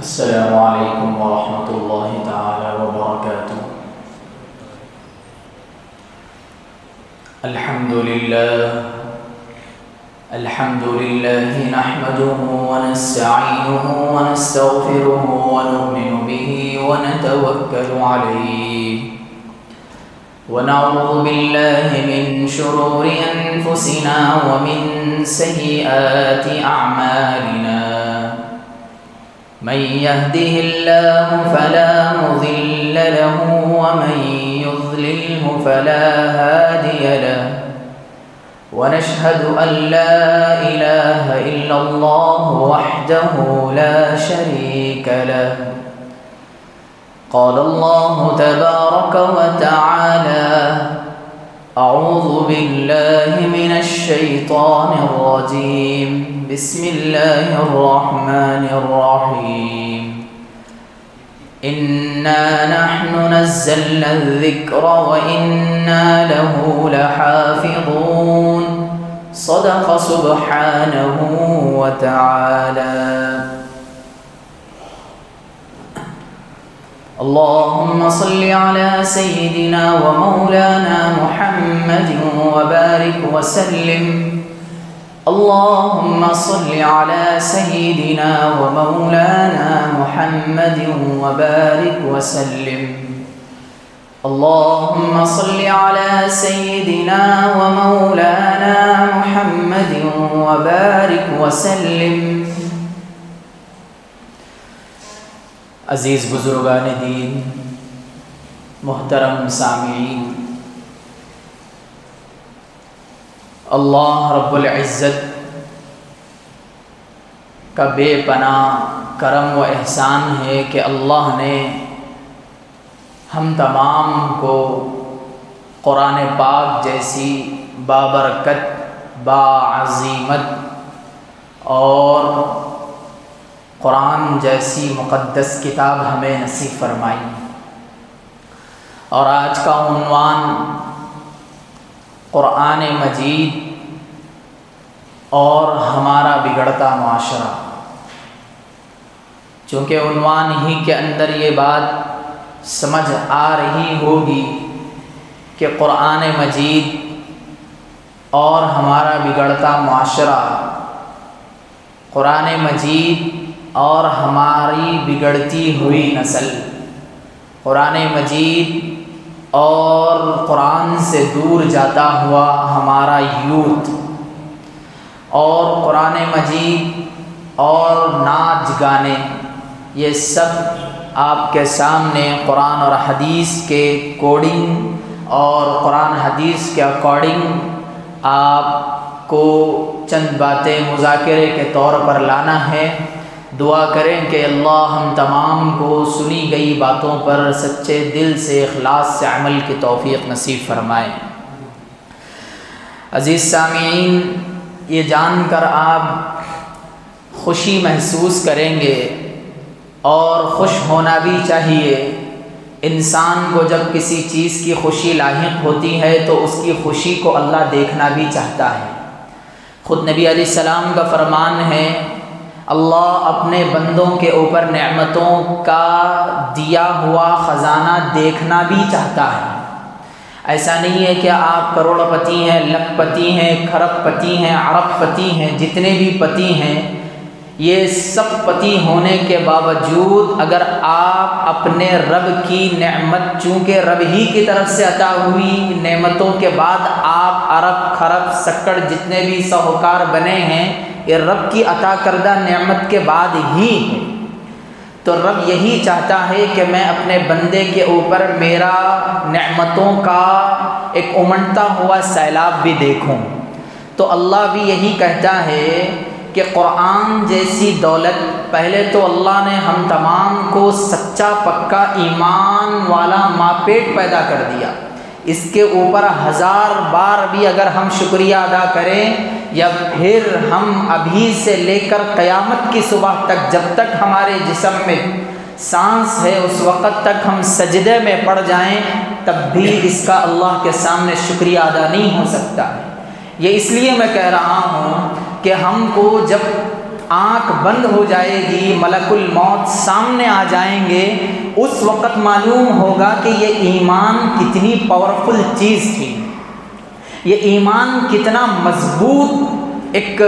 السلام علیکم ورحمۃ اللہ تعالی وبرکاتہ۔ الحمد للہ نحمده ونستعینه ونستغفره ونؤمن به ونتوکل علیہ ونعوذ باللہ من شرور انفسنا ومن سیئات اعمالنا، من يهده الله فلا مضل له ومن يضلله فلا هادي له، ونشهد أن لا إله إلا الله وحده لا شريك له، قال الله تبارك وتعالى أعوذ بالله من الشيطان الرجيم، بسم الله الرحمن الرحيم، إنا نحن نزلنا الذكر وإنا له لحافظون، صدق سبحانه وتعالى. اللهم صل على سيدنا ومولانا محمد وبارك وسلم. اللهم صل على سيدنا ومولانا محمد وبارك وسلم. اللهم صل على سيدنا ومولانا محمد وبارك وسلم. عزیز بزرگان دین، محترم سامعین، اللہ رب العزت کا بے پناہ کرم و احسان ہے کہ اللہ نے ہم تمام کو قرآن پاک جیسی بابرکت، باعظیمت اور قرآن جیسی مقدس کتاب ہمیں نصیب فرمائی. اور آج کا عنوان قرآن مجید اور ہمارا بگڑتا معاشرہ. چونکہ عنوان ہی کے اندر یہ بات سمجھ آ رہی ہوگی کہ قرآن مجید اور ہمارا بگڑتا معاشرہ، قرآن مجید اور ہماری بگڑتی ہوئی نسل، قرآن مجید اور قرآن سے دور جاتا ہوا ہمارا یوتھ، اور قرآن مجید اور ناچ گانے، یہ سب آپ کے سامنے قرآن اور حدیث کے کوڈنگ اور قرآن حدیث کے اکارڈنگ آپ کو چند باتیں مذاکرے کے طور پر لانا ہے. دعا کریں کہ اللہ ہم تمام کو سنی گئی باتوں پر سچے دل سے اخلاص سے عمل کی توفیق نصیب فرمائے. عزیز سامعین، یہ جان کر آپ خوشی محسوس کریں گے اور خوش ہونا بھی چاہیے. انسان کو جب کسی چیز کی خوشی لاحق ہوتی ہے تو اس کی خوشی کو اللہ دیکھنا بھی چاہتا ہے. خود نبی علیہ السلام کا فرمان ہے، اللہ اپنے بندوں کے اوپر نعمتوں کا دیا ہوا خزانہ دیکھنا بھی چاہتا ہے. ایسا نہیں ہے کہ آپ کروڑ پتی ہیں، لکھ پتی ہیں، کھرب پتی ہیں، ارب پتی ہیں، جتنے بھی پتی ہیں، یہ سب پتی ہونے کے باوجود اگر آپ اپنے رب کی نعمت، چونکہ رب ہی کی طرف سے عطا ہوئی نعمتوں کے بعد آپ ارب کھرب سکڑ جتنے بھی ساہوکار بنے ہیں، یہ رب کی عطا کردہ نعمت کے بعد ہی ہے. تو رب یہی چاہتا ہے کہ میں اپنے بندے کے اوپر میرا نعمتوں کا ایک امنڈتا ہوا سیلاب بھی دیکھوں. تو اللہ بھی یہی کہتا ہے کہ قرآن جیسی دولت، پہلے تو اللہ نے ہم تمام کو سچا پکا ایمان والا ماں پیٹ پیدا کر دیا. اس کے اوپر 1000 بار بھی اگر ہم شکریہ ادا کریں، یا پھر ہم ابھی سے لے کر قیامت کی صبح تک جب تک ہمارے جسم میں سانس ہے اس وقت تک ہم سجدے میں پڑ جائیں، تب بھی اس کا اللہ کے سامنے شکریہ ادا نہیں ہو سکتا ہے. یہ اس لیے میں کہہ رہا ہوں کہ ہم کو جب آنکھ بند ہو جائے گی، ملک الموت سامنے آ جائیں گے، اس وقت معلوم ہوگا کہ یہ ایمان کتنی پاورفل چیز تھی، یہ ایمان کتنا مضبوط ایک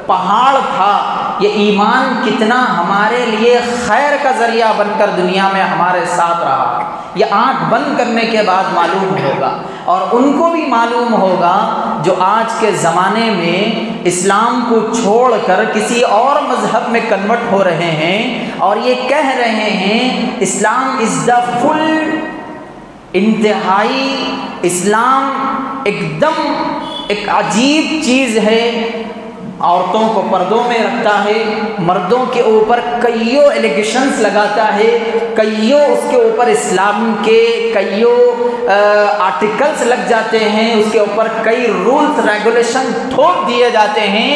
پہاڑ تھا، یہ ایمان کتنا ہمارے لیے خیر کا ذریعہ بن کر دنیا میں ہمارے ساتھ رہا۔ یہ آنکھ بند کرنے کے بعد معلوم ہوگا، اور ان کو بھی معلوم ہوگا جو آج کے زمانے میں اسلام کو چھوڑ کر کسی اور مذہب میں کنورٹ ہو رہے ہیں اور یہ کہہ رہے ہیں اسلام از دا فل، انتہائی اسلام ایک دم ایک عجیب چیز ہے، عورتوں کو پردوں میں رکھتا ہے، مردوں کے اوپر کئیوں ایلیگیشنز لگاتا ہے، کئیوں اس کے اوپر اسلام کے کئیوں آرٹیکلز لگ جاتے ہیں، اس کے اوپر کئی رولز ریگولیشن تھوپ دیے جاتے ہیں۔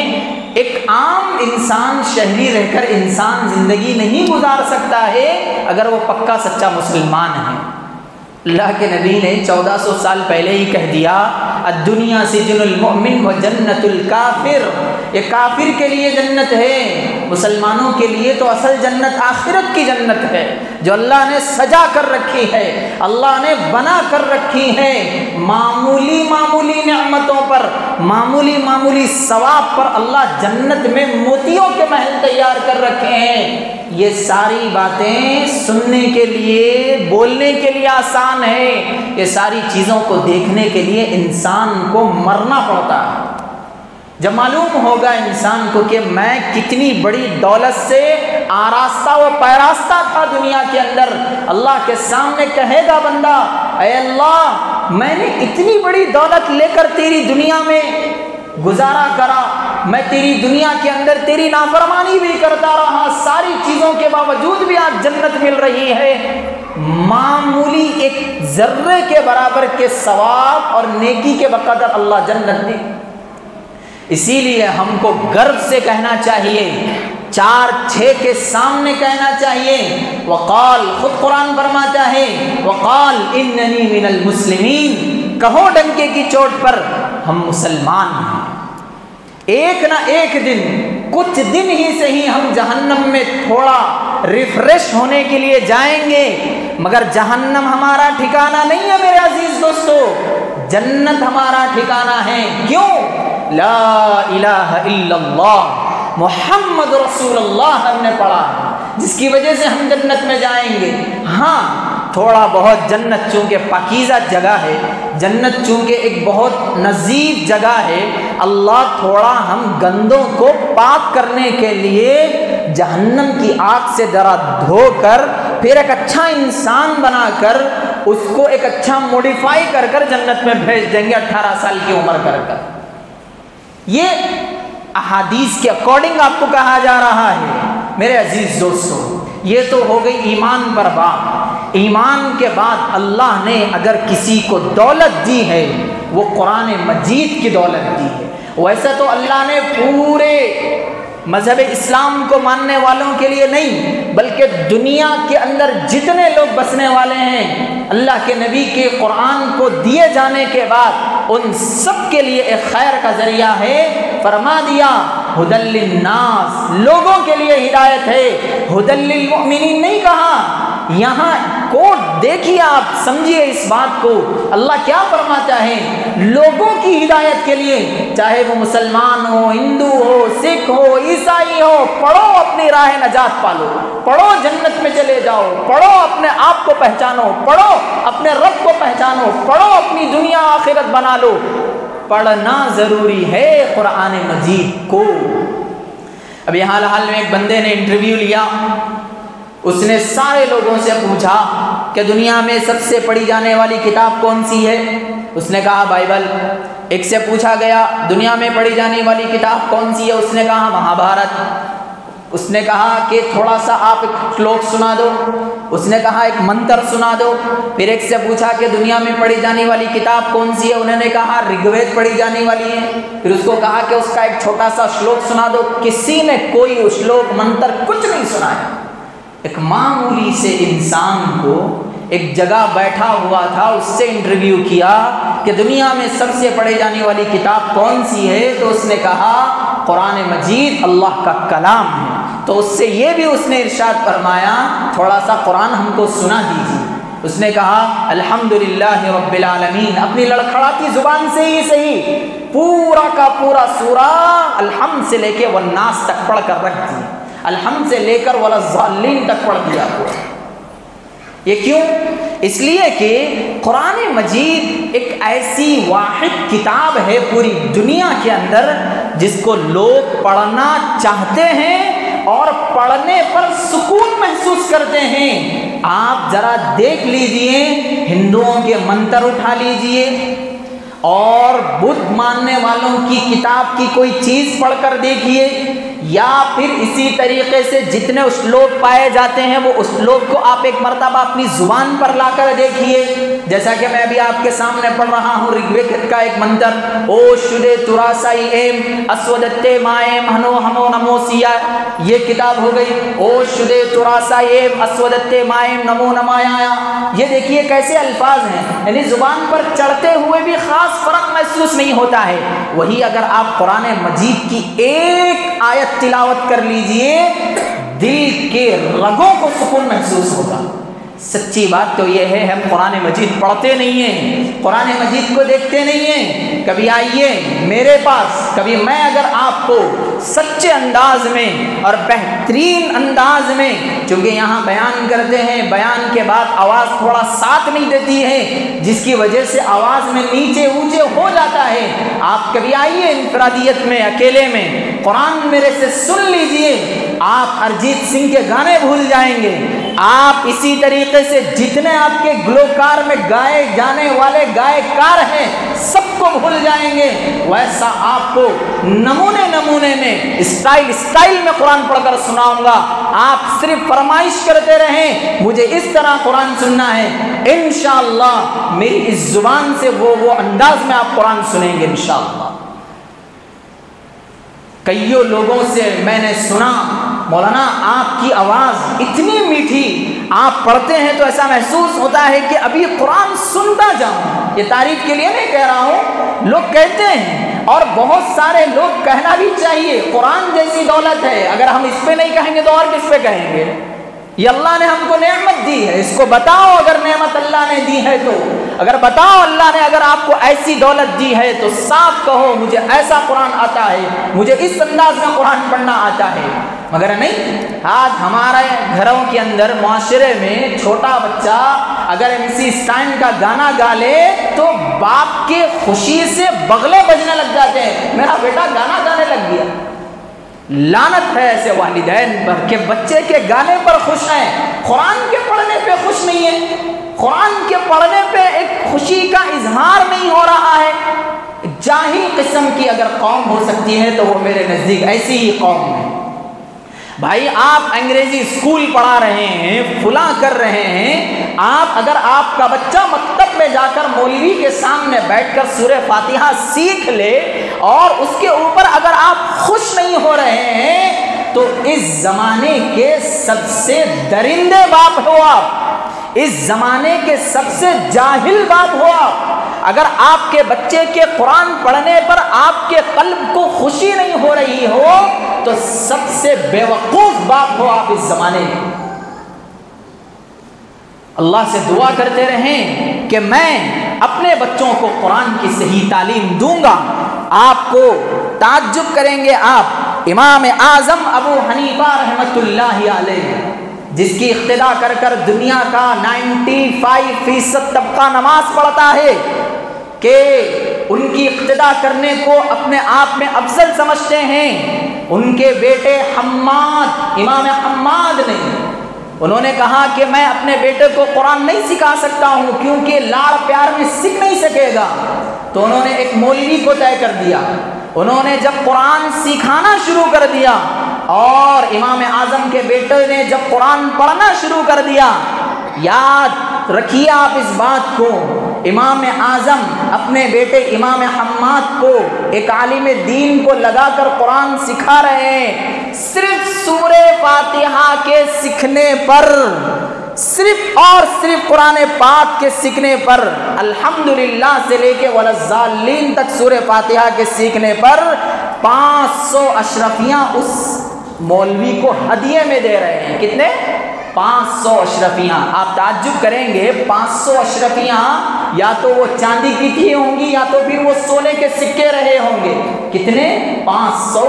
ایک عام انسان شہری رہ کر انسان زندگی نہیں گزار سکتا ہے اگر وہ پکا سچا مسلمان ہے۔ اللہ کے نبی نے 1400 سال پہلے ہی کہہ دیا الدنیا سجن المؤمن و جنت الکافر، یہ کافر کے لیے جنت ہے، مسلمانوں کے لیے تو اصل جنت آخرت کی جنت ہے جو اللہ نے سجا کر رکھی ہے، اللہ نے بنا کر رکھی ہے، معمولی معمولی نعمتوں پر، معمولی معمولی ثواب پر اللہ جنت میں موتیوں کے محل تیار کر رکھے ہیں۔ یہ ساری باتیں سننے کے لیے، بولنے کے لیے آسان ہے، یہ ساری چیزوں کو دیکھنے کے لیے انسان کو مرنا پڑتا ہے۔ جب معلوم ہوگا انسان کو کہ میں کتنی بڑی دولت سے آراستہ و پیراستہ تھا دنیا کے اندر، اللہ کے سامنے کہے گا بندہ اے اللہ میں نے اتنی بڑی دولت لے کر تیری دنیا میں گزارا کرا، میں تیری دنیا کے اندر تیری نافرمانی بھی کرتا رہا، ساری چیزوں کے باوجود بھی آج جنت مل رہی ہے، معمولی ایک ذرے کے برابر کے ثواب اور نیکی کے بقدر اللہ جنت دی۔ اسی لیے ہم کو گرو سے کہنا چاہیے، 4-6 کے سامنے کہنا چاہیے، وقال، خود قرآن فرماتا ہے وقال اننی من المسلمین، کہو ڈنکے کی چوٹ پر ہم مسلمان ہیں۔ ایک نہ ایک دن، کچھ دن ہی سے ہی ہم جہنم میں تھوڑا ریفریش ہونے کے لیے جائیں گے، مگر جہنم ہمارا ٹھکانہ نہیں ہے میرے عزیز دوستو، جنت ہمارا ٹھکانہ ہے۔ کیوں؟ لا الہ الا اللہ محمد رسول اللہ ہم نے پڑھا ہے، جس کی وجہ سے ہم جنت میں جائیں گے۔ ہاں تھوڑا بہت جنت چونکہ پاکیزہ جگہ ہے، جنت چونکہ ایک بہت نظیف جگہ ہے، اللہ تھوڑا ہم گندوں کو پاک کرنے کے لیے جہنم کی آگ سے ذرا دھو کر پھر ایک اچھا انسان بنا کر اس کو ایک اچھا موڈیفائی کر کر جنت میں بھیج دیں گے 18 سال کی عمر کر کر۔ یہ احادیث کے اکارڈنگ آپ کو کہا جا رہا ہے میرے عزیز دوستو۔ یہ تو ہو گئی ایمان پر بات۔ ایمان کے بعد اللہ نے اگر کسی کو دولت دی ہے وہ قرآن مجید کی دولت دی ہے۔ ویسے تو اللہ نے پورے مذہب اسلام کو ماننے والوں کے لیے نہیں بلکہ دنیا کے اندر جتنے لوگ بسنے والے ہیں، اللہ کے نبی کے قرآن کو دیے جانے کے بعد ان سب کے لیے ایک خیر کا ذریعہ ہے۔ فرما دیا ھدی للناس، لوگوں کے لیے ہدایت ہے، ھدی للمؤمنین نہیں کہا۔ یہاں کوٹ دیکھیے، آپ سمجھیے اس بات کو، اللہ کیا فرماتا ہے؟ لوگوں کی ہدایت کے لیے، چاہے وہ مسلمان ہو، ہندو ہو، سکھ ہو، عیسائی ہو، پڑھو اپنی راہ نجات پالو، پڑھو جنت میں چلے جاؤ، پڑھو اپنے آپ کو پہچانو، پڑھو اپنے رب کو پہچانو، پڑھو اپنی دنیا آخرت بنا لو۔ پڑھنا ضروری ہے قرآن مجید کو۔ اب یہاں حال میں ایک بندے نے انٹرویو لیا، اس نے سارے لوگوں سے پوچھا کہ دنیا میں سب سے پڑھی جانے والی کتاب کون سی ہے؟ اس نے کہا بائبل۔ ایک سے پوچھا گیا دنیا میں پڑھی جانے والی کتاب کون سی ہے؟ اس نے کہا مہابھارت۔ اس نے کہا کہ تھوڑا سا آپ ایک شلوک سنا دو۔ اس نے کہا ایک منتر سنا دو۔ پھر ایک سے پوچھا کہ دنیا میں پڑھی جانے والی کتاب کون سی ہے؟ انہوں نے کہا رگ وید پڑھی جانے والی ہے۔ پھر اس کو کہا کہ اس کا ایک چھوٹا سا شلوک سنا دو۔ کسی نے کوئی شلوک منتر کچھ نہیں سنایا۔ ایک معمولی سے انسان کو ایک جگہ بیٹھا ہوا تھا، اس سے انٹرویو کیا کہ دنیا میں سب سے پڑھی جانے والی کتاب کون سی ہے؟ تو اس نے کہا قرآن مجید اللہ کا کلام ہے۔ تو اس سے یہ بھی اس نے ارشاد فرمایا تھوڑا سا قرآن ہم کو سنا دیجیے۔ اس نے کہا الحمدللہ رب العالمین، اپنی لڑکھڑاتی زبان سے ہی صحیح پورا کا پورا سورہ الحمد سے لے کے والناس تک پڑھ کر رکھ دی، الحمد سے لے کر والضالین تک پڑھ دیا پورا۔ یہ کیوں؟ اس لیے کہ قرآن مجید ایک ایسی واحد کتاب ہے پوری دنیا کے اندر جس کو لوگ پڑھنا چاہتے ہیں اور پڑھنے پر سکون محسوس کرتے ہیں۔ آپ ذرا دیکھ لیجئے، ہندوؤں کے منتر اٹھا لیجئے اور بدھ ماننے والوں کی کتاب کی کوئی چیز پڑھ کر دیکھیے، یا پھر اسی طریقے سے جتنے اسلوب پائے جاتے ہیں وہ اسلوب کو آپ ایک مرتبہ اپنی زبان پر لا کر دیکھیے۔ جیسا کہ میں ابھی آپ کے سامنے پڑھ رہا ہوں رگ وید کا ایک منتر، او شدے تراسائی ایم اسودتے مائم ہنو ہمو نمو سیا، یہ کتاب ہو گئی او شدے تراسائی ایم اسودتے مائم نمو نمایا۔ یہ دیکھیے کیسے الفاظ ہیں، یعنی زبان پر چڑھتے ہوئے بھی خاص فرق محسوس نہیں ہوتا ہے۔ وہی اگر آپ قرآن مجید کی ایک آیت تلاوت کر لیجئے، دل کے رگوں کو سکون محسوس ہوگا۔ سچی بات تو یہ ہے ہم قرآن مجید پڑھتے نہیں ہیں، قرآن مجید کو دیکھتے نہیں ہیں۔ کبھی آئیے میرے پاس، کبھی میں اگر آپ کو سچے انداز میں اور بہترین انداز میں، چونکہ یہاں بیان کرتے ہیں، بیان کے بعد آواز تھوڑا ساتھ نہیں دیتی ہے جس کی وجہ سے آواز میں نیچے اونچے ہو جاتا ہے۔ آپ کبھی آئیے انفرادیت میں، اکیلے میں قرآن میرے سے سن لیجئے، آپ ارجیت سنگھ کے گانے بھول جائیں گے، آپ اسی طریقے سے جتنے آپ کے گلوکار میں گائے جانے والے گائےکار ہیں سب کو بھول جائیں گے۔ ویسا آپ کو نمونے نمونے میں اسٹائل میں قرآن پڑھ کر سناؤں گا، آپ صرف فرمائش کرتے رہیں مجھے اس طرح قرآن سننا ہے، انشاءاللہ میری اس زبان سے وہ انداز میں آپ قرآن سنیں گے انشاءاللہ۔ کئیوں لوگوں سے میں نے سنا مولانا آپ کی آواز اتنی میٹھی، آپ پڑھتے ہیں تو ایسا محسوس ہوتا ہے کہ ابھی قرآن سنتا جاؤں۔ یہ تعریف کے لیے نہیں کہہ رہا ہوں، لوگ کہتے ہیں اور بہت سارے لوگ کہنا بھی چاہیے۔ قرآن جیسی دولت ہے، اگر ہم اس پہ نہیں کہیں گے تو اور کس پہ کہیں گے؟ یہ اللہ نے ہم کو نعمت دی ہے، اس کو بتاؤ اگر نعمت اللہ نے دی ہے تو، اگر بتاؤ اللہ نے اگر آپ کو ایسی دولت دی ہے تو صاف کہو مجھے ایسا قرآن آتا ہے، مجھے اس انداز میں قرآن پڑھنا آتا ہے، مگر نہیں۔ آج ہمارے گھروں کے اندر معاشرے میں چھوٹا بچہ اگر MC اسٹائن کا گانا گا لے تو باپ کے خوشی سے بغلے بجنے لگ جاتے ہیں، میرا بیٹا گانا گانے لگ گیا۔ لعنت ہے ایسے والدین پر کہ بچے کے گانے پر خوش ہیں، قرآن کے پڑھنے پہ خوش نہیں ہے، قرآن کے پڑھنے پہ ایک خوشی کا اظہار نہیں ہو رہا ہے۔ جاہل قسم کی اگر قوم ہو سکتی ہے تو وہ میرے نزدیک ایسی ہی قوم ہے۔ بھائی آپ انگریزی اسکول پڑھا رہے ہیں، فلاں کر رہے ہیں، اگر آپ کا بچہ مکتب میں جا کر مولوی کے سامنے بیٹھ کر سورہ فاتحہ سیکھ لے اور اس کے اوپر اگر آپ خوش نہیں ہو رہے ہیں تو اس زمانے کے سب سے درندے باپ ہو آپ، اس زمانے کے سب سے جاہل باپ ہو آپ۔ اگر آپ کے بچے کے قرآن پڑھنے پر آپ کے قلب کو خوشی نہیں ہو رہی ہو تو سب سے بیوقوف باپ ہو آپ اس زمانے میں۔ اللہ سے دعا کرتے رہیں کہ میں اپنے بچوں کو قرآن کی صحیح تعلیم دوں گا۔ آپ کو تعجب کریں گے، آپ امام اعظم ابو حنیفہ رحمۃ اللہ علیہ جس کی اقتدا کر کر دنیا کا 95% طبقہ نماز پڑھتا ہے کہ ان کی اقتدا کرنے کو اپنے آپ میں افضل سمجھتے ہیں، ان کے بیٹے حماد، امام حماد نے انہوں نے کہا کہ میں اپنے بیٹے کو قرآن نہیں سکھا سکتا ہوں کیونکہ لاڑ پیار میں سیکھ نہیں سکے گا، تو انہوں نے ایک مولوی کو طے کر دیا۔ انہوں نے جب قرآن سکھانا شروع کر دیا اور امام اعظم کے بیٹے نے جب قرآن پڑھنا شروع کر دیا، یاد رکھیے آپ اس بات کو، امام اعظم اپنے بیٹے امام حماد کو ایک عالم دین کو لگا کر قرآن سکھا رہے ہیں، صرف سورہ فاتحہ کے سیکھنے پر، صرف اور صرف قرآن پاک کے سیکھنے پر، الحمدللہ سے لے کے والضالین تک سورہ فاتحہ کے سیکھنے پر 500 اشرفیاں اس مولوی کو ہدیے میں دے رہے ہیں. کتنے؟ 500 اشرفیاں. آپ تعجب کریں گے 500 اشرفیاں یا تو وہ چاندی کی تھی ہوں گی یا تو پھر وہ سونے کے سکے رہے ہوں گے. کتنے؟ 500.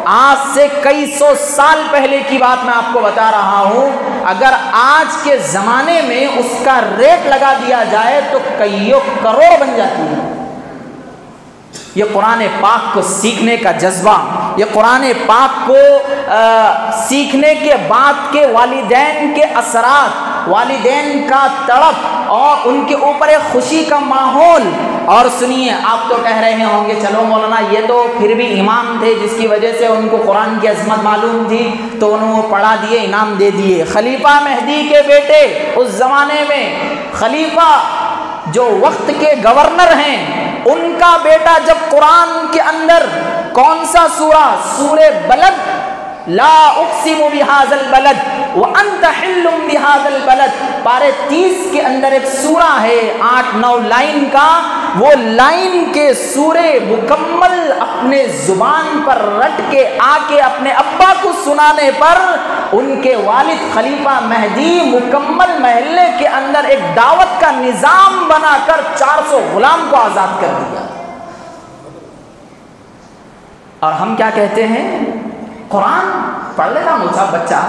آج سے کئی سو سال پہلے کی بات میں آپ کو بتا رہا ہوں. اگر آج کے زمانے میں اس کا ریٹ لگا دیا جائے تو کئیوں کروڑ بن جاتی ہے. یہ قرآن پاک کو سیکھنے کا جذبہ، یہ قرآن پاک کو سیکھنے کے بعد کے والدین کے اثرات، والدین کا تڑپ اور ان کے اوپر ایک خوشی کا ماحول. اور سنیے، آپ تو کہہ رہے ہوں گے چلو مولانا یہ تو پھر بھی امام تھے جس کی وجہ سے ان کو قرآن کی عظمت معلوم تھی تو انہوں نے پڑھا دیے، انعام دے دیے. خلیفہ مہدی کے بیٹے اس زمانے میں، خلیفہ جو وقت کے گورنر ہیں، ان کا بیٹا جب قرآن کے اندر کون سا سورہ؟ سورہ بلد، لا اقسم بہذا البلد وانت حل بہذا البلد، پارے 30 کے اندر ایک سورہ ہے 8-9 لائن کا. وہ لائن کے سورے مکمل اپنے زبان پر رٹ کے آ کے اپنے ابا کو سنانے پر ان کے والد خلیفہ مہدی مکمل محلے کے اندر ایک دعوت کا نظام بنا کر 400 غلام کو آزاد کر دیا. اور ہم کیا کہتے ہیں؟ قرآن پڑھ لیتا مجھا بچہ،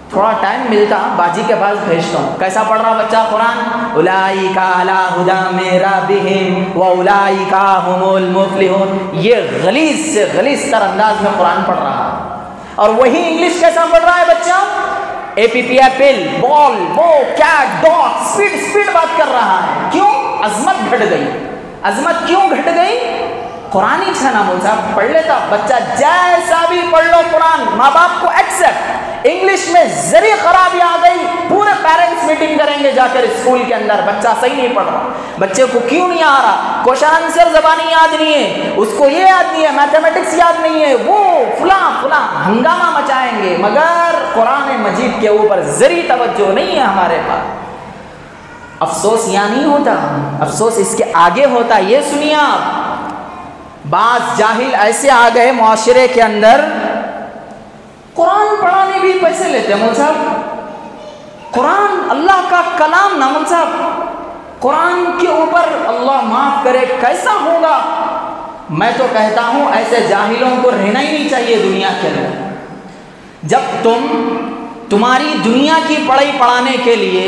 تھوڑا ٹائم ملتا باجی کے پاس بھیجتا ہوں. کیسا پڑھ رہا بچہ قرآن؟ اولئک علی ھدی من ربہم واولئک ھم المفلحون. یہ غلیظ سے غلیظ تر انداز میں قرآن پڑھ رہا. اور وہی انگلش کیسا پڑھ رہا ہے بچہ؟ اے پی پی ایپل، بال، بو، کیٹ، ڈاگ، سپیڈ بات کر رہا ہے. کیوں؟ عظمت گھٹ گئی. عظمت کیوں گھٹ گئی؟ قرآن ہی چھنا موزا پڑھ لیتا بچہ، جیسا بھی پڑھ لو قرآن، ماں باپ کو ایکسپٹ. انگلش میں ذری خرابی آ گئی، پورے پیرنٹس میٹنگ کریں گے جا کر اسکول کے اندر، بچہ صحیح نہیں پڑھ رہا. بچے کو کیوں نہیں آ رہا؟ کوشچن آنسر زبانی یاد نہیں ہے، اس کو یہ یاد نہیں ہے، میتھمیٹکس یاد نہیں ہے، وہ فلاں ہنگامہ مچائیں گے، مگر قرآن مجید کے اوپر ذری توجہ نہیں ہے ہمارے پاس. افسوس یہاں نہیں ہوتا، افسوس اس کے آگے ہوتا. یہ سنیے آپ، بعض جاہل ایسے آ گئے معاشرے کے اندر، قرآن پڑھانے بھی پیسے لیتے ہیں. مول صاحب قرآن اللہ کا کلام نا مول صاحب، قرآن کے اوپر اللہ معاف کرے کیسا ہوگا. میں تو کہتا ہوں ایسے جاہلوں کو رہنا ہی نہیں چاہیے دنیا کے اندر. جب تمہاری دنیا کی پڑھائی پڑھانے کے لیے،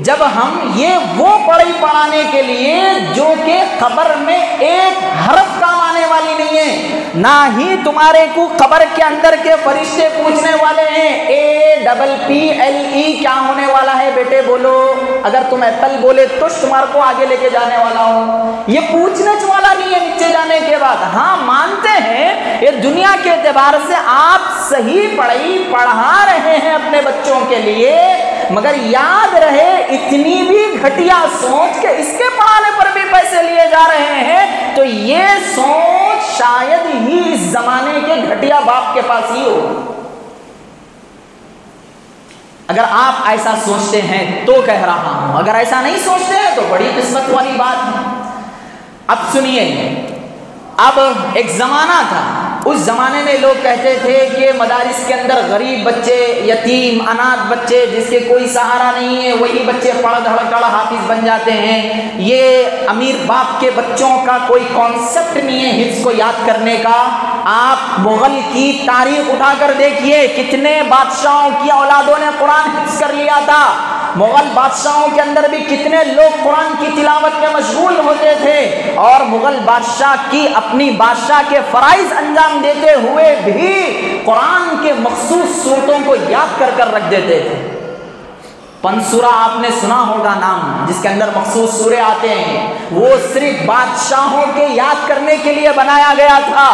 جب ہم یہ وہ پڑھائی پڑھانے کے لیے جو کہ قبر میں ایک حرف کام آنے والی نہیں ہے، نہ ہی تمہارے کو قبر کے اندر کے فرشتے پوچھنے والے ہیں APPLE کیا ہونے والا ہے بیٹے بولو. اگر تم ایپل بولے تو تمہارے کو آگے لے کے جانے والا ہو. یہ پوچھنے والا نہیں ہے نیچے جانے کے بعد. ہاں مانتے ہیں یہ دنیا کے اعتبار سے آپ صحیح پڑھائی پڑھا رہے ہیں اپنے بچوں کے لیے، مگر یاد رہے اتنی بھی گھٹیا سوچ کہ اس کے پڑھانے پر بھی پیسے لیے جا رہے ہیں تو یہ سوچ شاید ہی اس زمانے کے گھٹیا باپ کے پاس ہی ہو. اگر آپ ایسا سوچتے ہیں تو کہہ رہا ہوں، اگر ایسا نہیں سوچتے ہیں تو بڑی قسمت والی بات ہے. اب سنیے، اب ایک زمانہ تھا، اس زمانے میں لوگ کہتے تھے کہ مدارس کے اندر غریب بچے، یتیم اناتھ بچے جس کے کوئی سہارا نہیں ہے، وہی بچے پڑھ دھڑ کر حافظ بن جاتے ہیں. یہ امیر باپ کے بچوں کا کوئی کانسیپٹ نہیں ہے حفظ کو یاد کرنے کا. آپ مغل کی تاریخ اٹھا کر دیکھیے، کتنے بادشاہوں کی اولادوں نے قرآن حفظ کر لیا تھا. مغل بادشاہوں کے اندر بھی کتنے لوگ قرآن کی تلاوت میں مشغول ہوتے تھے، اور مغل بادشاہ کی اپنی بادشاہ کے فرائض انجام دیتے ہوئے بھی قرآن کے مخصوص صورتوں کو یاد کر کر رکھ دیتے تھے. پنسورہ آپ نے سنا ہوگا نام، جس کے اندر مخصوص سورے آتے ہیں، وہ صرف بادشاہوں کے یاد کرنے کے لیے بنایا گیا تھا.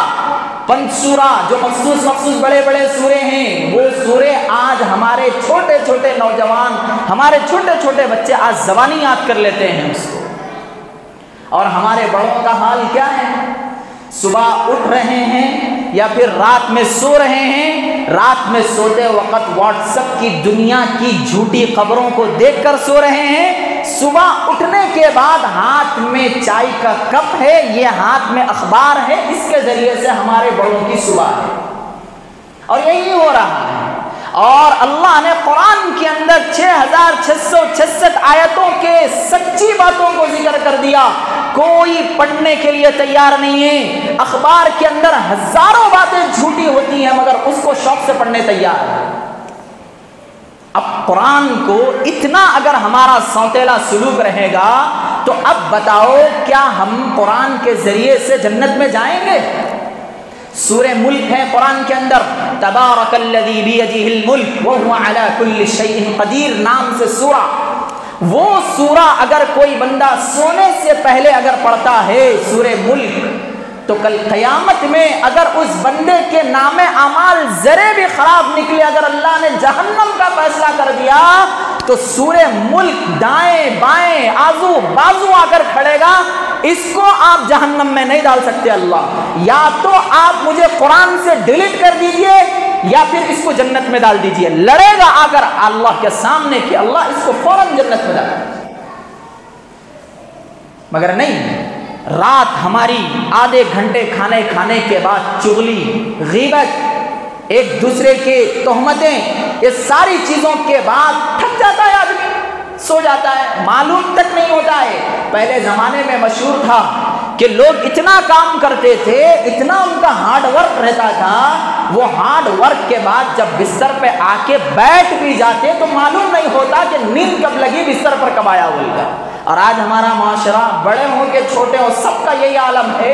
پنسورہ جو مخصوص بڑے بڑے سورے ہیں، وہ سورے آج ہمارے چھوٹے چھوٹے نوجوان، ہمارے چھوٹے چھوٹے بچے آج زبانی یاد کر لیتے ہیں اس کو. اور ہمارے بڑوں کا حال کیا ہے؟ صبح اٹھ رہے ہیں یا پھر رات میں سو رہے ہیں، رات میں سوتے وقت واٹس ایپ کی دنیا کی جھوٹی خبروں کو دیکھ کر سو رہے ہیں، صبح اٹھنے کے بعد ہاتھ میں چائے کا کپ ہے، یہ ہاتھ میں اخبار ہے، اس کے ذریعے سے ہمارے بڑوں کی صبح ہے، اور یہی ہو رہا ہے۔ اور اللہ نے قرآن کے اندر 6666 آیتوں کے سچی باتوں کو ذکر کر دیا، کوئی پڑھنے کے لیے تیار نہیں ہے۔ اخبار کے اندر ہزاروں باتیں جھوٹی ہوتی ہیں مگر اس کو شوق سے پڑھنے تیار ہے۔ اب قرآن کو اتنا اگر ہمارا سوتیلا سلوک رہے گا تو اب بتاؤ کیا ہم قرآن کے ذریعے سے جنت میں جائیں گے؟ سورہ ملک ہے قرآن کے اندر، تبارک الذی بیدہ الملک وہو علی کل شیء قدیر نام سے سورہ، وہ سورہ اگر کوئی بندہ سونے سے پہلے اگر پڑھتا ہے سورہ ملک، تو کل قیامت میں اگر اس بندے کے نام اعمال ذرے بھی خراب نکلے، اگر اللہ نے جہنم کا فیصلہ کر دیا تو سورہ ملک دائیں بائیں آزو بازو آ کر کھڑے گا، اس کو آپ جہنم میں نہیں ڈال سکتے اللہ، یا تو آپ مجھے قرآن سے ڈیلیٹ کر دیجئے یا پھر اس کو جنت میں ڈال دیجئے، لڑے گا آ کر اللہ کے سامنے کہ اللہ اس کو فوراً جنت میں ڈال، مگر نہیں۔ رات ہماری آدھے گھنٹے کھانے کھانے کے بعد چغلی، غیبت، ایک دوسرے کے تہمتیں، یہ ساری چیزوں کے بعد تھک جاتا ہے آدمی، سو جاتا ہے، معلوم تک نہیں ہوتا ہے۔ پہلے زمانے میں مشہور تھا کہ لوگ اتنا کام کرتے تھے، اتنا ان کا ہارڈ ورک رہتا تھا، وہ ہارڈ ورک کے بعد جب بستر پہ آ کے بیٹھ بھی جاتے تو معلوم نہیں ہوتا کہ نیند کب لگی، بستر پر کب آیا ہوگا۔ اور آج ہمارا معاشرہ بڑے ہوں کے چھوٹے ہوں سب کا یہی عالم ہے،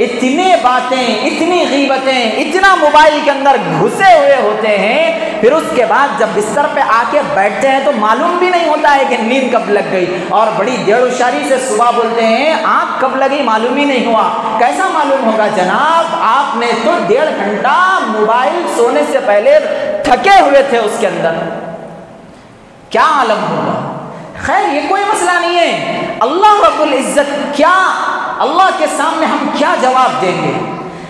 اتنی باتیں، اتنی غیبتیں، اتنا موبائل کے اندر گھسے ہوئے ہوتے ہیں، پھر اس کے بعد جب بستر پہ آ کے بیٹھتے ہیں تو معلوم بھی نہیں ہوتا ہے کہ نیند کب لگ گئی، اور بڑی دیر و شاری سے صبح بولتے ہیں آنکھ کب لگی معلوم ہی نہیں ہوا۔ کیسا معلوم ہوگا جناب، آپ نے تو 1.5 گھنٹہ موبائل سونے سے پہلے تھکے ہوئے تھے، اس کے اندر کیا عالم ہوگا۔ خیر یہ کوئی مسئلہ نہیں ہے، اللہ رب العزت کیا، اللہ کے سامنے ہم کیا جواب دیں گے،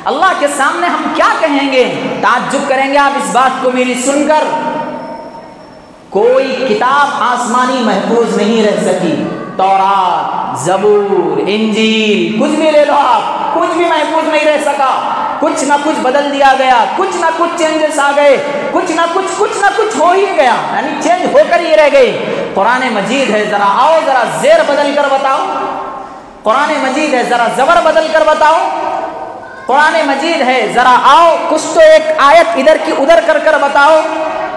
اللہ کے سامنے ہم کیا کہیں گے؟ تعجب کریں گے آپ اس بات کو میری سن کر، کوئی کتاب آسمانی محفوظ نہیں رہ سکی، تورات، زبور، انجیل، کچھ بھی لے لو آپ، کچھ بھی محفوظ نہیں رہ سکا، کچھ نہ کچھ بدل دیا گیا، کچھ نہ کچھ چینجز آ گئے، کچھ نہ کچھ ہو ہی گیا، یعنی چینج ہو کر ہی رہ گئی۔ قرآن مجید ہے، ذرا آؤ ذرا زیر بدل کر بتاؤ، قرآن مجید ہے ذرا زبر بدل کر بتاؤ، قرآن مجید ہے ذرا آؤ کچھ تو ایک آیت ادھر کی ادھر کر بتاؤ،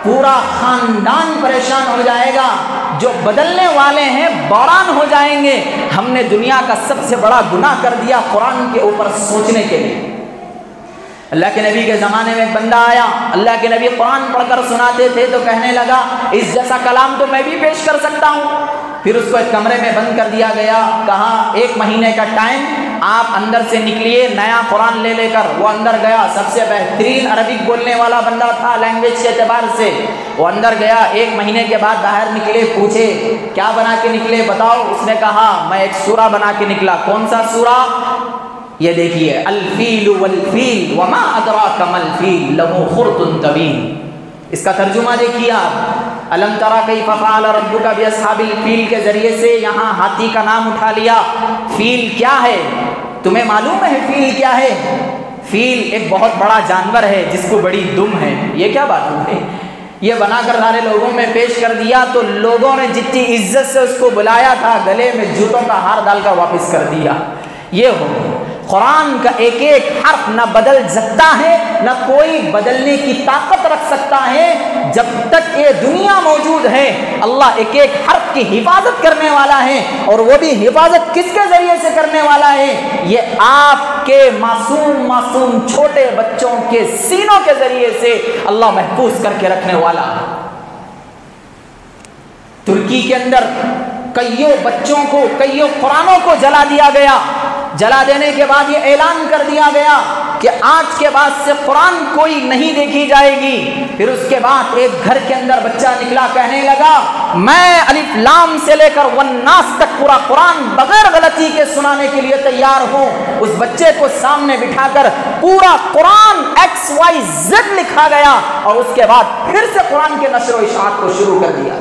پورا خاندان پریشان ہو جائے گا، جو بدلنے والے ہیں بوران ہو جائیں گے۔ ہم نے دنیا کا سب سے بڑا گناہ کر دیا قرآن کے اوپر سوچنے کے لیے۔ اللہ کے نبی کے زمانے میں ایک بندہ آیا، اللہ کے نبی قرآن پڑھ کر سناتے تھے تو کہنے لگا اس جیسا کلام تو میں بھی پیش کر سکتا ہوں۔ پھر اس کو ایک کمرے میں بند کر دیا گیا، کہا 1 مہینے کا ٹائم، آپ اندر سے نکلیے نیا قرآن لے کر۔ وہ اندر گیا، سب سے بہترین عربک بولنے والا بندہ تھا لینگویج کے اعتبار سے، وہ اندر گیا، 1 مہینے کے بعد باہر نکلے، پوچھے کیا بنا کے نکلے بتاؤ؟ اس نے کہا میں ایک سورہ بنا کے نکلا۔ کون سا سورہ؟ یہ دیکھیے، الفیل والفیل وما ادراک ما الفیل لہ خرط طویل۔ اس کا ترجمہ دیکھیے آپ، الم تری کیف فعل ربک باصحاب الفیل کے ذریعے سے یہاں ہاتھی کا نام اٹھا لیا۔ فیل کیا ہے؟ تمہیں معلوم ہے فیل کیا ہے؟ فیل ایک بہت بڑا جانور ہے جس کو بڑی دم ہے۔ یہ کیا بات ہوئی؟ یہ بنا کر سارے لوگوں میں پیش کر دیا تو لوگوں نے جتنی عزت سے اس کو بلایا تھا گلے میں جوتوں کا ہار ڈال کر واپس کر دیا۔ یہ ہو قرآن کا ایک ایک حرف نہ بدل سکتا ہے، نہ کوئی بدلنے کی طاقت رکھ سکتا ہے۔ جب تک یہ دنیا موجود ہے اللہ ایک ایک حرف کی حفاظت کرنے والا ہے، اور وہ بھی حفاظت کس کے ذریعے سے کرنے والا ہے؟ یہ آپ کے معصوم چھوٹے بچوں کے سینوں کے ذریعے سے اللہ محفوظ کر کے رکھنے والا ہے۔ ترکی کے اندر کئیوں بچوں کو، کئیوں قرآنوں کو جلا دیا گیا۔ جلا دینے کے بعد یہ اعلان کر دیا گیا کہ آج کے بعد سے قرآن کوئی نہیں دیکھی جائے گی۔ پھر اس کے بعد ایک گھر کے اندر بچہ نکلا، کہنے لگا میں الف لام سے لے کر والناس تک پورا قرآن بغیر غلطی کے سنانے کے لیے تیار ہوں۔ اس بچے کو سامنے بٹھا کر پورا قرآن XYZ لکھا گیا، اور اس کے بعد پھر سے قرآن کے نشر و اشاعت کو شروع کر دیا۔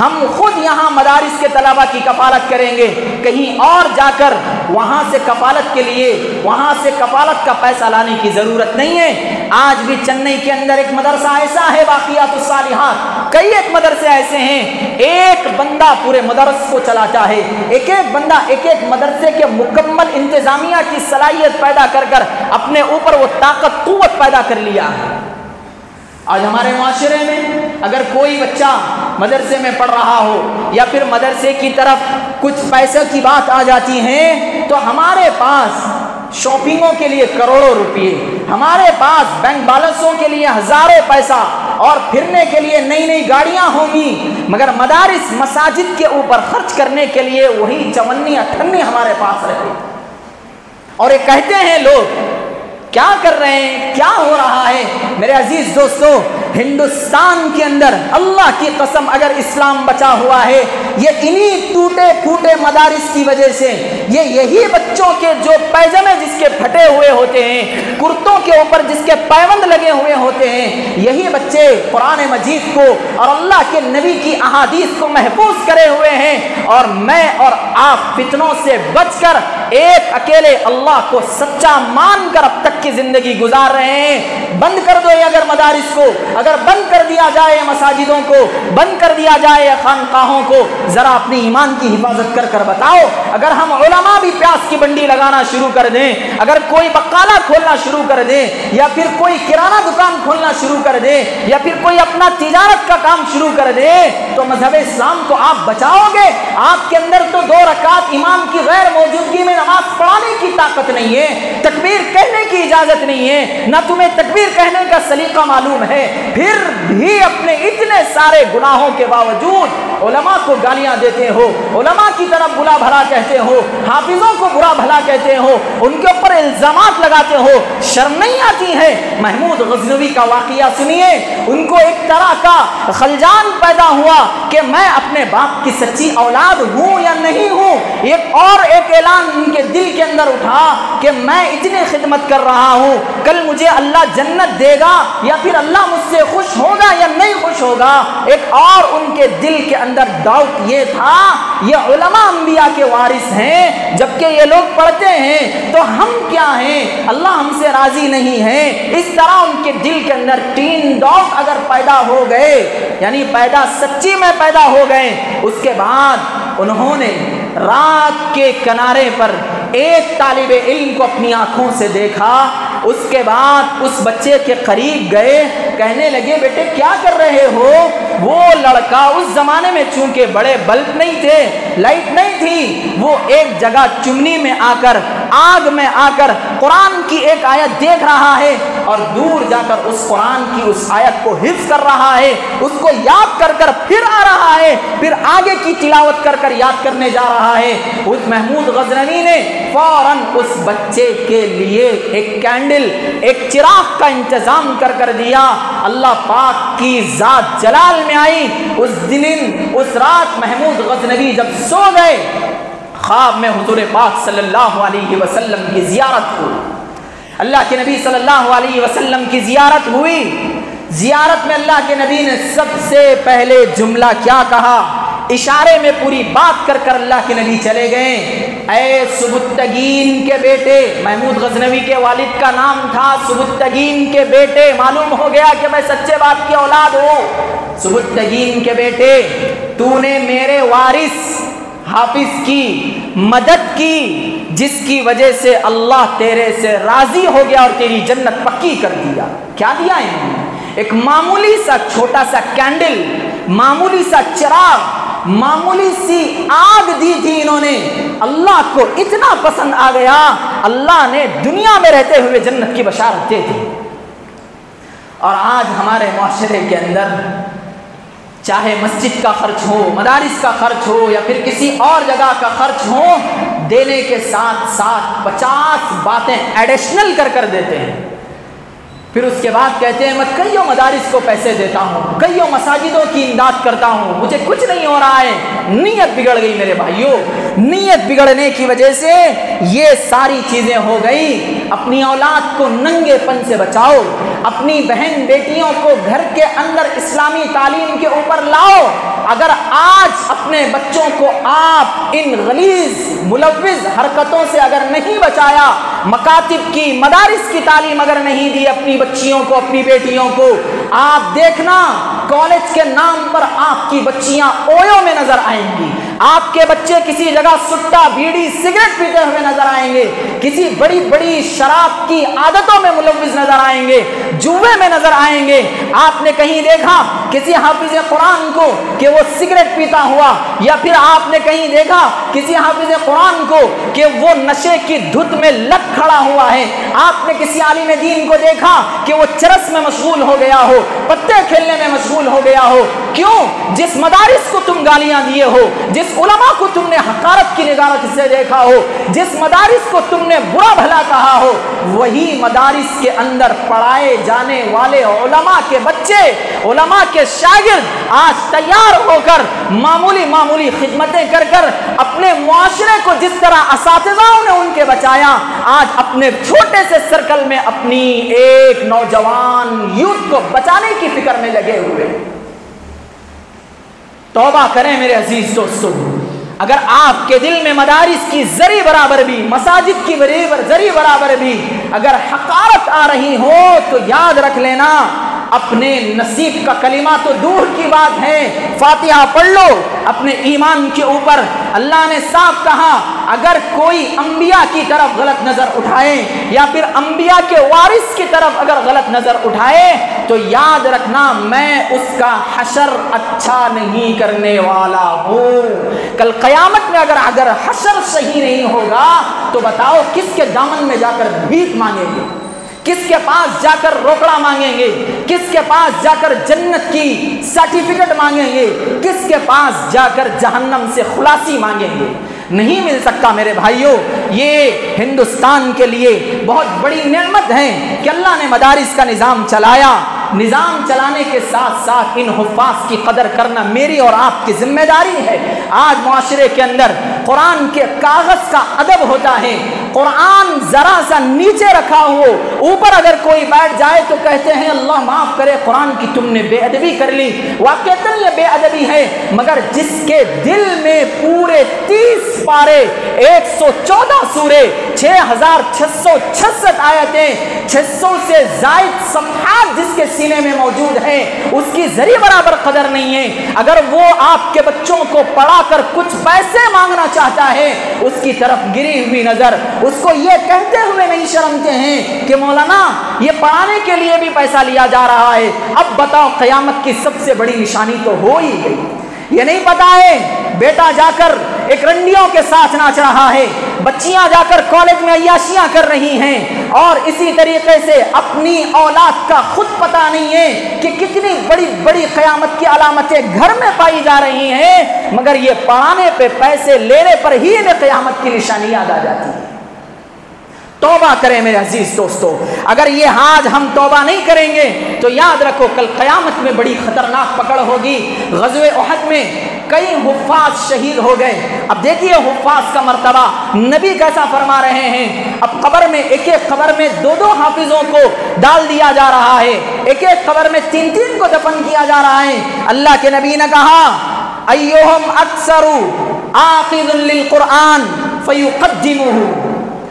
ہم خود یہاں مدارس کے طلبہ کی کفالت کریں گے، کہیں اور جا کر وہاں سے کفالت کے لیے وہاں سے کفالت کا پیسہ لانے کی ضرورت نہیں ہے۔ آج بھی چنئی کے اندر ایک مدرسہ ایسا ہے، باقیات الصالحات، کئی ایک مدرسے ایسے ہیں، ایک بندہ پورے مدرسے کو چلاتا ہے، ایک ایک بندہ ایک ایک مدرسے کے مکمل انتظامیہ کی صلاحیت پیدا کر کر اپنے اوپر وہ طاقت قوت پیدا کر لیا ہے۔ آج ہمارے معاشرے میں اگر کوئی بچہ مدرسے میں پڑھ رہا ہو یا پھر مدرسے کی طرف کچھ پیسے کی بات آ جاتی ہے تو ہمارے پاس شاپنگوں کے لیے کروڑوں روپے، ہمارے پاس بینک بیلنسوں کے لیے ہزاروں پیسہ اور پھرنے کے لیے نئی نئی گاڑیاں ہوں گی، مگر مدارس مساجد کے اوپر خرچ کرنے کے لیے وہی 54-58 ہمارے پاس رہے۔ اور یہ کہتے ہیں لوگ کیا کر رہے ہیں، کیا ہو رہا ہے؟ میرے عزیز دوستو، ہندوستان کے اندر اللہ کی قسم اگر اسلام بچا ہوا ہے یہ انہی ٹوٹے پھوٹے مدارس کی وجہ سے، یہی بچوں کے جو پیجامے جس کے پھٹے ہوئے ہوتے ہیں، کرتوں کے اوپر جس کے پیوند لگے ہوئے ہوتے ہیں، یہی بچے قرآن مجید کو اور اللہ کے نبی کی احادیث کو محفوظ کرے ہوئے ہیں، اور میں اور آپ فتنوں سے بچ کر ایک اکیلے اللہ کو سچا مان کر اب تک کی زندگی گزار رہے ہیں۔ بند کر دو یہ اگر مدارس کو، اگر بند کر دیا جائے مساجدوں کو، بند کر دیا جائے خانقاہوں کو، ذرا اپنی ایمان کی حفاظت کر کر بتاؤ۔ اگر ہم علماء بھی پیاز کی بنڈی لگانا شروع کر دیں، اگر کوئی بقالہ کھولنا شروع کر دیں، یا پھر کوئی کرانہ دکان کھولنا شروع کر دیں، یا پھر کوئی اپنا تجارت کا کام شروع کر دیں، تو مذہب اسلام کو آپ بچاؤ گے؟ آپ کے اندر تو 2 رکعت امام کی غیر موجودگی میں نماز پڑھانے کی طاقت نہیں ہے، تکبیر کہنے کی اجازت نہیں ہے، نہ تمہیں تکبیر کہنے کا سلیقہ معلوم ہے، پھر بھی اپنے اتنے سارے گناہوں کے باوجود علماء کو گالیاں دیتے ہو، علماء کی طرف برا بھلا کہتے ہو، حافظوں کو برا بھلا کہتے ہو، ان کے اوپر الزامات لگاتے ہو، شرم نہیں آتی ہے؟ محمود غزنوی کا واقعہ سنیے، ان کو ایک طرح کا خلجان پیدا ہوا کہ میں اپنے باپ کی سچی اولاد ہوں یا نہیں ہوں۔ ایک اعلان ان کے دل کے اندر اٹھا کہ میں اتنی خدمت کر رہا ہوں، کل مجھے اللہ جنت دے گا یا پھر اللہ مجھ سے خوش ہوگا یا نہیں خوش ہوگا۔ ایک اور ان کے دل کے اندر ڈاؤٹ یہ تھا، یہ علماء انبیاء کے وارث ہیں، جبکہ یہ لوگ پڑھتے ہیں تو ہم کیا ہیں، اللہ ہم سے راضی نہیں ہے۔ اس طرح ان کے دل کے اندر 3 ڈاؤٹ اگر پیدا ہو گئے، یعنی پیدا سچی میں پیدا ہو گئے، اس کے بعد انہوں نے رات کے کنارے پر ایک طالب علم کو اپنی آنکھوں سے دیکھا، اس کے بعد اس بچے کے قریب گئے، کہنے لگے بیٹے کیا کر رہے ہو؟ وہ لڑکا اس زمانے میں چونکہ بڑے بلب نہیں تھے، لائٹ نہیں تھی، وہ ایک جگہ چمنی میں آ کر، آگ میں آ کر قرآن کی ایک آیت دیکھ رہا ہے اور دور جا کر اس قرآن کی اس آیت کو حفظ کر رہا ہے، اس کو یاد کر کر پھر آ رہا ہے، پھر آگے کی تلاوت کر کر یاد کرنے جا رہا ہے۔ اس محمود غزنوی نے فوراً اس بچے کے لیے ایک کینڈل، ایک چراغ کا انتظام کر کر دیا۔ اللہ پاک کی ذات جلال میں آئی، اس رات محمود غزنوی جب سو گئے، خواب میں حضور پاک صلی اللہ علیہ وسلم کی زیارت ہوئی، اللہ کے نبی صلی اللہ علیہ وسلم کی زیارت ہوئی۔ زیارت میں اللہ کے نبی نے سب سے پہلے جملہ کیا کہا؟ اشارے میں پوری بات کر کر اللہ کے نبی چلے گئے، اے سبکتگین کے بیٹے، محمود غزنوی کے والد کا نام تھا سبکتگین کے بیٹے، معلوم ہو گیا کہ میں سچے باپ کی اولاد ہوں۔ سبکتگین کے بیٹے، تو نے میرے وارث حافظ کی مدد کی، جس کی وجہ سے اللہ تیرے سے راضی ہو گیا اور تیری جنت پکی کر دیا۔ کیا دیا انہوں نے؟ ایک معمولی سا چھوٹا سا کینڈل، معمولی سا چراغ، معمولی سی آگ دی تھی انہوں نے، اللہ کو اتنا پسند آ گیا، اللہ نے دنیا میں رہتے ہوئے جنت کی بشارت دے دی۔ اور آج ہمارے معاشرے کے اندر چاہے مسجد کا خرچ ہو، مدارس کا خرچ ہو یا پھر کسی اور جگہ کا خرچ ہو، دینے کے ساتھ ساتھ 50 باتیں ایڈیشنل کر کر دیتے ہیں، پھر اس کے بعد کہتے ہیں میں کئیوں مدارس کو پیسے دیتا ہوں، کئیوں مساجدوں کی امداد کرتا ہوں، مجھے کچھ نہیں ہو رہا ہے۔ نیت بگڑ گئی میرے بھائیوں، نیت بگڑنے کی وجہ سے یہ ساری چیزیں ہو گئی۔ اپنی اولاد کو ننگے پن سے بچاؤ، اپنی بہن بیٹیوں کو گھر کے اندر اسلامی تعلیم کے اوپر لاؤ، اگر آج اپنے بچوں کو آپ ان غلیظ ملوث حرکتوں سے اگر نہیں بچایا، مکاتب کی مدارس کی تعلیم اگر نہیں دی اپنی بچیوں کو، اپنی بیٹیوں کو، آپ دیکھنا کالج کے نام پر آپ کی بچیاں اویو میں نظر آئیں گی، آپ کے بچے کسی جگہ سٹا بیڑی سگریٹ پیتے ہوئے نظر آئیں گے، کسی بڑی بڑی شراب کی عادتوں میں ملوث نظر آئیں گے، جوے میں نظر آئیں گے۔ آپ نے کہیں دیکھا کسی حافظ قرآن کو کہ وہ سگریٹ پیتا ہوا، یا پھر آپ نے کہیں دیکھا کسی حافظ قرآن کو کہ وہ نشے کی دھت میں لگ کھڑا ہوا ہے؟ آپ نے کسی عالم دین کو دیکھا کہ وہ چرس میں مشغول ہو گیا ہو، پتے کھیلنے میں مشغول ہو گیا ہو؟ کیوں؟ جس مدارس کو تم گالیاں دیے ہو، جس علماء کو تم نے حقارت کی نگاہت سے دیکھا ہو، جس مدارس کو تم نے برا بھلا کہا ہو، وہی مدارس کے اندر پڑھائے جانے والے علماء کے بچے، علماء کے شاگرد آج تیار ہو کر معمولی خدمتیں کر کر اپنے معاشرے کو جس طرح اساتذاؤں نے ان کے بچایا، آج اپنے چھوٹے سے سرکل میں اپنی ایک نوجوان یوتھ کو بچانے کی فکر میں لگے ہوئے۔ توبہ کریں میرے عزیز دوستو، اگر آپ کے دل میں مدارس کی ذری برابر بھی، مساجد کی ذری برابر بھی اگر حقارت آ رہی ہو تو یاد رکھ لینا، اپنے نصیب کا کلمہ تو دور کی بات ہے، فاتحہ پڑھ لو اپنے ایمان کے اوپر۔ اللہ نے صاف کہا اگر کوئی انبیاء کی طرف غلط نظر اٹھائے یا پھر انبیاء کے وارث کی طرف اگر غلط نظر اٹھائے تو یاد رکھنا میں اس کا حشر اچھا نہیں کرنے والا ہوں۔ کل قیامت میں اگر حشر صحیح نہیں ہوگا تو بتاؤ کس کے دامن میں جا کر بھیک مانگیں گے، کس کے پاس جا کر روکڑا مانگیں گے، کس کے پاس جا کر جنت کی سرٹیفکیٹ مانگیں گے، کس کے پاس جا کر جہنم سے خلاصی مانگیں گے؟ نہیں مل سکتا میرے بھائیوں۔ یہ ہندوستان کے لیے بہت بڑی نعمت ہے کہ اللہ نے مدارس کا نظام چلایا۔ نظام چلانے کے ساتھ ساتھ ان حفاظ کی قدر کرنا میری اور آپ کی ذمہ داری ہے۔ آج معاشرے کے اندر قرآن کے کاغذ کا ادب ہوتا ہے، قرآن ذرا سا نیچے رکھا ہو، اوپر اگر کوئی بیٹھ جائے تو کہتے ہیں اللہ معاف کرے قرآن کی تم نے بے ادبی کر لی۔ واقعتاً یہ بے ادبی ہے، مگر جس کے دل میں پورے 30 پارے، 114 سورے، 6666 آیتیں، 600 سے زائد صفحات جس کے سینے میں موجود ہیں، اس کی ذری برابر قدر نہیں ہے۔ اگر وہ آپ کے بچوں کو پڑھا کر کچھ پیسے مانگنا چاہتا ہے، اس کی طرف گری ہوئی نظر، اس کو یہ کہتے ہوئے نہیں شرمتے ہیں کہ مولانا یہ پڑھانے کے لیے بھی پیسہ لیا جا رہا ہے۔ اب بتاؤ قیامت کی سب سے بڑی نشانی تو ہو ہی گئی۔ یہ نہیں پتا ہے بیٹا جا کر ایک رنڈیوں کے ساتھ ناچ رہا ہے، بچیاں جا کر کالج میں عیاشیاں کر رہی ہیں، اور اسی طریقے سے اپنی اولاد کا خود پتہ نہیں ہے کہ کتنی بڑی بڑی قیامت کی علامتیں گھر میں پائی جا رہی ہیں، مگر یہ پڑھانے پہ پیسے لینے پر ہی انہیں قیامت کی نشانی یاد آ جاتی ہے۔ توبہ کریں میرے عزیز دوستو، اگر یہ آج ہم توبہ نہیں کریں گے تو یاد رکھو کل قیامت میں بڑی خطرناک پکڑ ہوگی۔ غزوہ احد میں کئی حفاظ شہید ہو گئے۔ اب دیکھیے حفاظ کا مرتبہ نبی کیسا فرما رہے ہیں۔ اب قبر میں ایک قبر میں 2 حافظوں کو ڈال دیا جا رہا ہے، ایک قبر میں 3 کو دفن کیا جا رہا ہے۔ اللہ کے نبی نے کہا ایہم اکثر آخذ للقرآن فیقدمہ۔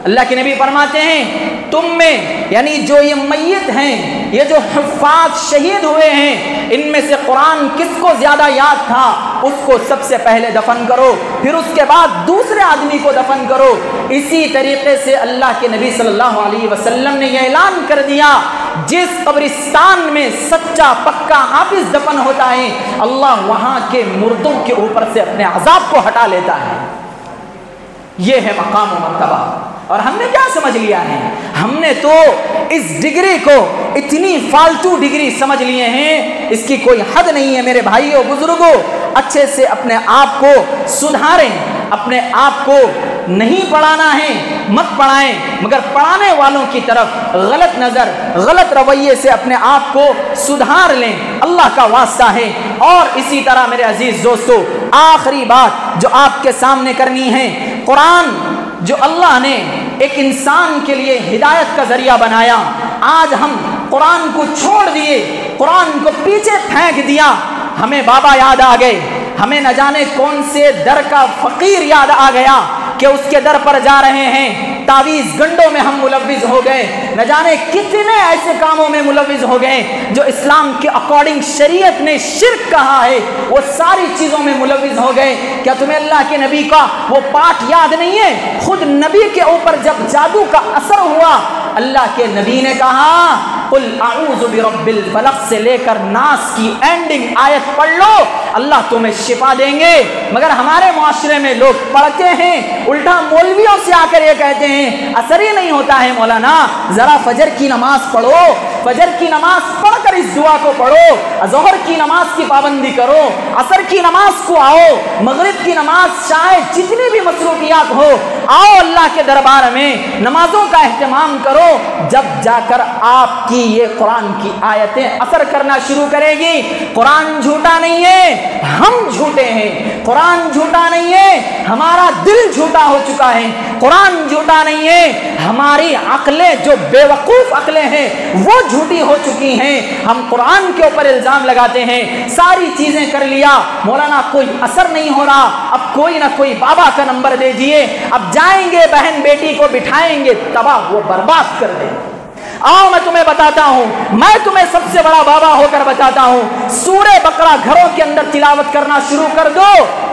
اللہ کے نبی فرماتے ہیں تم میں یعنی جو یہ میت ہیں، یہ جو حفاظ شہید ہوئے ہیں، ان میں سے قرآن کس کو زیادہ یاد تھا اس کو سب سے پہلے دفن کرو، پھر اس کے بعد دوسرے آدمی کو دفن کرو۔ اسی طریقے سے اللہ کے نبی صلی اللہ علیہ وسلم نے یہ اعلان کر دیا جس قبرستان میں سچا پکا حافظ دفن ہوتا ہے، اللہ وہاں کے مردوں کے اوپر سے اپنے عذاب کو ہٹا لیتا ہے۔ یہ ہے مقام و مرتبہ۔ اور ہم نے کیا سمجھ لیا ہے؟ ہم نے تو اس ڈگری کو اتنی فالتو ڈگری سمجھ لیے ہیں، اس کی کوئی حد نہیں ہے۔ میرے بھائیوں بزرگوں، اچھے سے اپنے آپ کو سدھاریں، اپنے آپ کو نہیں پڑھانا ہے مت پڑھائیں، مگر پڑھانے والوں کی طرف غلط نظر، غلط رویے سے اپنے آپ کو سدھار لیں، اللہ کا واسطہ ہے۔ اور اسی طرح میرے عزیز دوستو، آخری بات جو آپ کے سامنے کرنی ہے، قرآن جو اللہ نے ایک انسان کے لیے ہدایت کا ذریعہ بنایا، آج ہم قرآن کو چھوڑ دیے، قرآن کو پیچھے پھینک دیا، ہمیں بابا یاد آ گئے، ہمیں نہ جانے کون سے در کا فقیر یاد آ گیا کہ اس کے در پر جا رہے ہیں، تعویذ گنڈوں میں ہم ملوث ہو گئے، نہ جانے کتنے ایسے کاموں میں ملوث ہو گئے جو اسلام کے اکارڈنگ شریعت نے شرک کہا ہے، وہ ساری چیزوں میں ملوث ہو گئے۔ کیا تمہیں اللہ کے نبی کا وہ پاٹ یاد نہیں ہے؟ خود نبی کے اوپر جب جادو کا اثر ہوا، اللہ کے نبی نے کہا قل اعوذ برب الفلق سے لے کر ناس کی اینڈنگ آیت پڑھ لو، اللہ تمہیں شفا دیں گے۔ مگر ہمارے معاشرے میں لوگ پڑھتے ہیں، الٹا مولویوں سے آ کر یہ کہتے ہیں اثر ہی نہیں ہوتا ہے مولانا، ذرا فجر کی نماز پڑھو، فجر کی نماز پڑھ کر اس دعا کو پڑھو، ظہر کی نماز کی پابندی کرو، عصر کی نماز کو آؤ، مغرب کی نماز، شاید جتنی بھی مصروفیات ہو، آؤ اللہ کے دربار میں نمازوں کا اہتمام کرو، جب جا کر آپ کی یہ قرآن کی آیتیں اثر کرنا شروع کرے گی۔ قرآن جھوٹا نہیں ہے، ہم جھوٹے ہیں، قرآن جھوٹا نہیں ہے، ہمارا دل جھوٹا ہو چکا ہے، قرآن جھوٹا نہیں ہے، ہماری عقلیں جو بے وقوف عقلیں ہیں وہ جھوٹی ہو چکی ہیں، ہم قرآن کے اوپر الزام لگاتے ہیں، ساری چیزیں کر لیا مولانا کوئی اثر نہیں ہو رہا، اب کوئی نہ کوئی بابا کا نمبر دے دیے، اب جائیں گے بہن بیٹی کو بٹھائیں گے تباہ وہ برباد کر دیں۔ آؤ میں تمہیں بتاتا ہوں، میں تمہیں سب سے بڑا بابا ہو کر بتاتا ہوں، سورہ بقرہ گھروں کے اندر تلاوت کرنا شروع کر دو،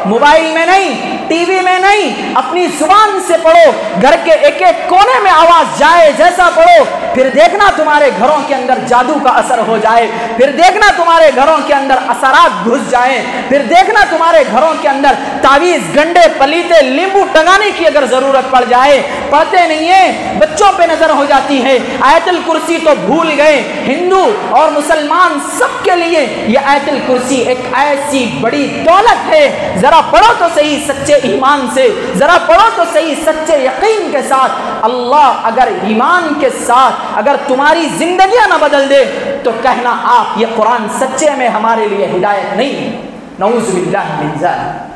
موبائل میں نہیں، ٹی وی میں نہیں، اپنی زبان سے پڑھو، گھر کے ایک ایک کونے میں آواز جائے جیسا پڑھو، پھر دیکھنا تمہارے گھروں کے اندر جادو کا اثر ہو جائے، پھر دیکھنا تمہارے گھروں کے اندر اثرات گھس جائیں، پھر دیکھنا تمہارے گھروں کے اندر تعویذ گنڈے پلیتے لیمبو ٹنگانے کی اگر ضرورت پڑ جائے، پڑھتے نہیں ہیں، بچوں پہ نظر ہو جاتی ہے، آیت الکرسی تو بھول گئے، ہندو اور مسلمان سب کے لیے یہ آیت الکرسی ایک ایسی بڑی دولت ہے، ذرا پڑھو تو صحیح سچے ایمان سے، ذرا پڑھو تو صحیح سچے یقین کے ساتھ، اللہ اگر ایمان کے ساتھ اگر تمہاری زندگیاں نہ بدل دے تو کہنا آپ یہ قرآن سچے میں ہمارے لیے ہدایت نہیں، نعوذ باللہ من ذالک۔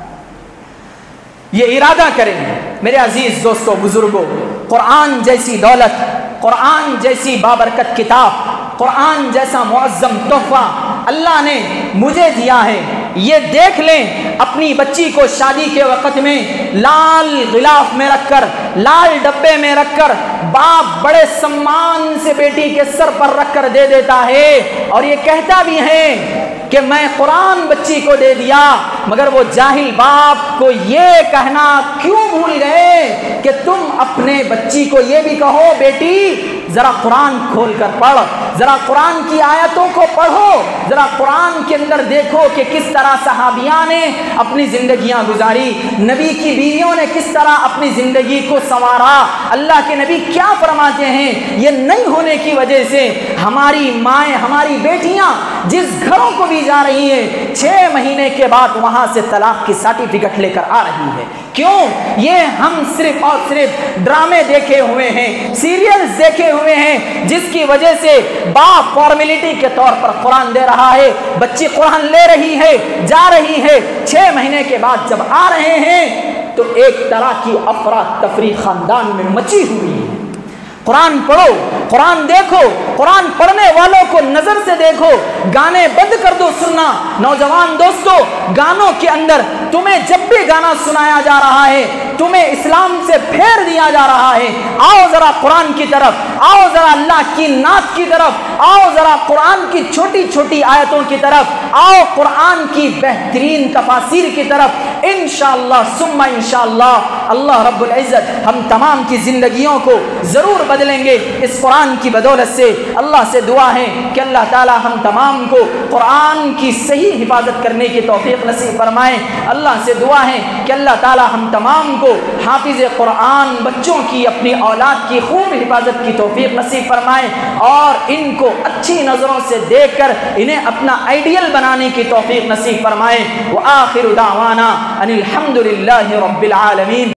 یہ ارادہ کریں میرے عزیز دوستو بزرگوں، قرآن جیسی دولت، قرآن جیسی بابرکت کتاب، قرآن جیسا معظم تحفہ اللہ نے مجھے دیا ہے، یہ دیکھ لیں اپنی بچی کو شادی کے وقت میں لال غلاف میں رکھ کر، لال ڈبے میں رکھ کر باپ بڑے سمان سے بیٹی کے سر پر رکھ کر دے دیتا ہے، اور یہ کہتا بھی ہے کہ میں قرآن بچی کو دے دیا، مگر وہ جاہل باپ کو یہ کہنا کیوں بھول گئے کہ تم اپنے بچی کو یہ بھی کہو بیٹی ذرا قرآن کھول کر پڑھ، ذرا قرآن کی آیتوں کو پڑھو، ذرا قرآن کے اندر دیکھو کہ کس طرح صحابیاں نے اپنی زندگیاں گزاری، نبی کی بیویوں نے کس طرح اپنی زندگی کو سنوارا، اللہ کے نبی کیا فرماتے ہیں۔ یہ نہیں ہونے کی وجہ سے ہماری مائیں، ہماری بیٹیاں جس گھروں کو بھی جا رہی ہیں 6 مہینے کے بعد وہاں سے طلاق کی سرٹیفکیٹ لے کر آ رہی ہے۔ کیوں؟ یہ ہم صرف اور صرف ڈرامے دیکھے ہوئے ہیں، سیریلز دیکھے ہوئے ہیں، جس کی وجہ سے باپ فارمیلٹی کے طور پر قرآن دے رہا ہے، بچی قرآن لے رہی ہے، جا رہی ہے، 6 مہینے کے بعد جب آ رہے ہیں تو ایک طرح کی افراتفری خاندان میں مچی ہوئی ہے۔ قرآن پڑھو، قرآن دیکھو، قرآن پڑھنے والوں کو نظر سے دیکھو، گانے بند کر دو سننا۔ نوجوان دوستو، گانوں کے اندر تمہیں جب بھی گانا سنایا جا رہا ہے تمہیں اسلام سے پھیر دیا جا رہا ہے، آؤ ذرا قرآن کی طرف، آؤ ذرا اللہ کی نعت کی طرف، آؤ ذرا قرآن کی چھوٹی چھوٹی آیتوں کی طرف، آؤ قرآن کی بہترین تفاسیر کی طرف، انشاءاللہ ثم انشاءاللہ اللہ رب العزت ہم تمام کی زندگیوں کو ضرور بدلیں گے اس قرآن کی بدولت سے۔ اللہ سے دعا ہے کہ اللہ تعالی ہم تمام کو قرآن کی صحیح حفاظت کرنے کی توفیق نصیب فرمائے۔ اللہ سے دعا ہے کہ اللہ تعالی ہم تمام کو حافظ قرآن بچوں کی، اپنی اولاد کی خوب حفاظت کی توفیق نصیب فرمائے، اور ان کو اچھی نظروں سے دیکھ کر انہیں اپنا آئیڈیل بنانے کی توفیق نصیب فرمائے۔ وآخر دعوانا ان الحمد للہ رب العالمین۔